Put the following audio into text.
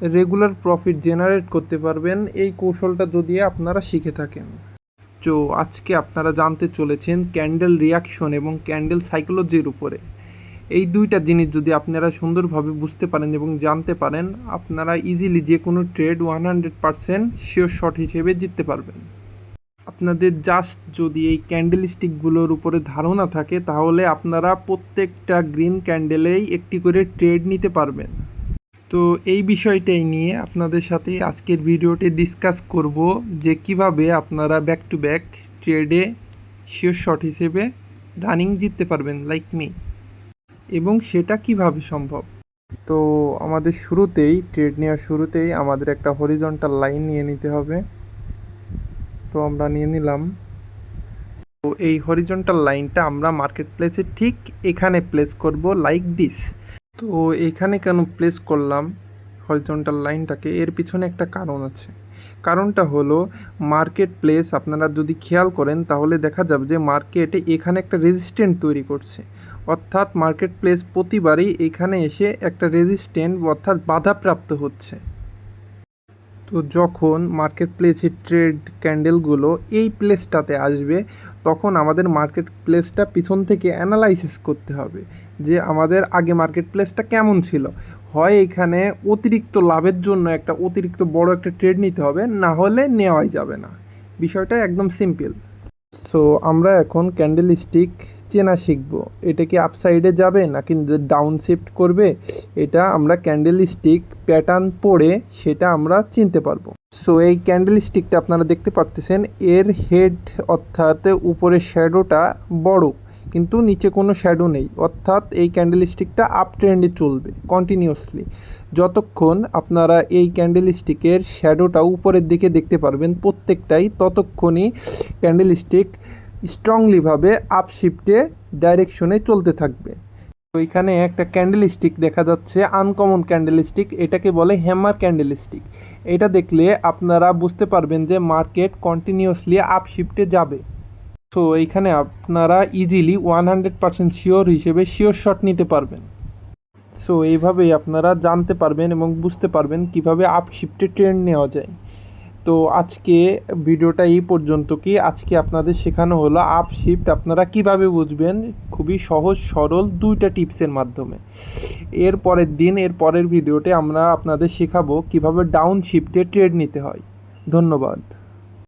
Regular profit generate করতে পারবেন এই কৌশলটা যদি আপনারা শিখে থাকেন। তো আজকে আপনারা জানতে চলেছেন ক্যান্ডেল রিয়াকশন এবং ক্যান্ডেল সাইকোলজির উপরে। এই দুইটা জিনিস যদি আপনারা সুন্দরভাবে বুঝতে পারেন এবং জানতে পারেন, আপনারা ইজিলি যে কোনো ট্রেড 100% শিওর শট হিসেবে জিততে পারবেন। আপনাদের জাস্ট যদি এই ক্যান্ডেল স্টিকগুলোর উপরে ধারণা থাকে তাহলে আপনারা প্রত্যেকটা গ্রিন ক্যান্ডেলেই একটি করে ট্রেড নিতে পারবেন। তো এই বিষয়টাই নিয়ে আপনাদের সাথে আজকের ভিডিওতে ডিসকাস করব যে কিভাবে আপনারা ব্যাক টু ব্যাক ট্রেডে শিওর শট হিসেবে রানিং জিততে পারবেন লাইক মি, এবং সেটা কিভাবে সম্ভব। তো আমাদের শুরুতেই ট্রেড নেওয়ার শুরুতেই আমাদের একটা হরিজন্টাল লাইন নিয়ে নিতে হবে। তো আমরা নিয়ে নিলাম। তো এই হরিজন্টাল লাইনটা আমরা মার্কেট প্লেসে ঠিক এখানে প্লেস করব লাইক দিস। তো এখানে কেন প্লেস করলাম হরিজন্টাল লাইনটাকে, এর পিছনে একটা কারণ আছে। কারণটা হলো মার্কেট প্লেস আপনারা যদি খেয়াল করেন তাহলে দেখা যাবে যে মার্কেটে এখানে একটা রেজিস্ট্যান্ট তৈরি করছে, অর্থাৎ মার্কেট প্লেস প্রতিবারই এখানে এসে একটা রেজিস্ট্যান্ট অর্থাৎ বাধাপ্রাপ্ত হচ্ছে। তো যখন মার্কেট প্লেসের ট্রেড ক্যান্ডেলগুলো এই প্লেসটাতে আসবে তখন আমাদের মার্কেট প্লেসটা পিছন থেকে অ্যানালাইসিস করতে হবে যে আমাদের আগে মার্কেট প্লেসটা কেমন ছিল। হয় এখানে অতিরিক্ত লাভের জন্য একটা অতিরিক্ত বড় একটা ট্রেড নিতে হবে, না হলে নেওয়াই যাবে না। বিষয়টা একদম সিম্পল। সো আমরা এখন ক্যান্ডেল স্টিক চেনা শিখব। এটা কি আপসাইডে যাবে নাকি ডাউন শিফট করবে, এটা আমরা ক্যান্ডেল স্টিক প্যাটার্ন পড়ে সেটা আমরা চিনতে পারবো। সো এই ক্যান্ডেল স্টিকটা আপনারা দেখতে পারতেছেন, এর হেড অর্থাৎ উপরের শ্যাডোটা বড় কিন্তু নিচে কোনো শ্যাডো নেই, অর্থাৎ এই ক্যান্ডেল স্টিকটা আপ ট্রেন্ডে চলবে কন্টিনিউয়াসলি। যতক্ষণ আপনারা এই ক্যান্ডেল স্টিকের শ্যাডোটা উপরের দিকে দেখতে পারবেন প্রত্যেকটাই, ততক্ষণই ক্যান্ডেল স্টিক স্ট্রংলিভাবে আপ শিফটে ডাইরেকশনে চলতে থাকবে। তো এখানে একটা ক্যান্ডেল স্টিক দেখা যাচ্ছে, আনকমন ক্যান্ডেল স্টিক, এটাকে বলে হ্যামার ক্যান্ডেল স্টিক। এটা দেখলে আপনারা বুঝতে পারবেন যে মার্কেট কন্টিনিউয়াসলি আপ শিফটে যাবে। সো এইখানে আপনারা ইজিলি 100% শিওর হিসেবে শিওর শট নিতে পারবেন। সো এইভাবেই আপনারা জানতে পারবেন এবং বুঝতে পারবেন কিভাবে আপ শিফটে ট্রেন্ড নেওয়া যায়। তো আজকে ভিডিওটা এই পর্যন্ত। কি আজকে আপনাদের শেখানো হলো আপ শিফট আপনারা কিভাবে বুঝবেন, খুবই সহজ সরল দুইটা টিপসের মাধ্যমে। এর পরের ভিডিওতে আমরা আপনাদের শেখাবো কিভাবে ডাউন শিফটে ট্রেড নিতে হয়। ধন্যবাদ।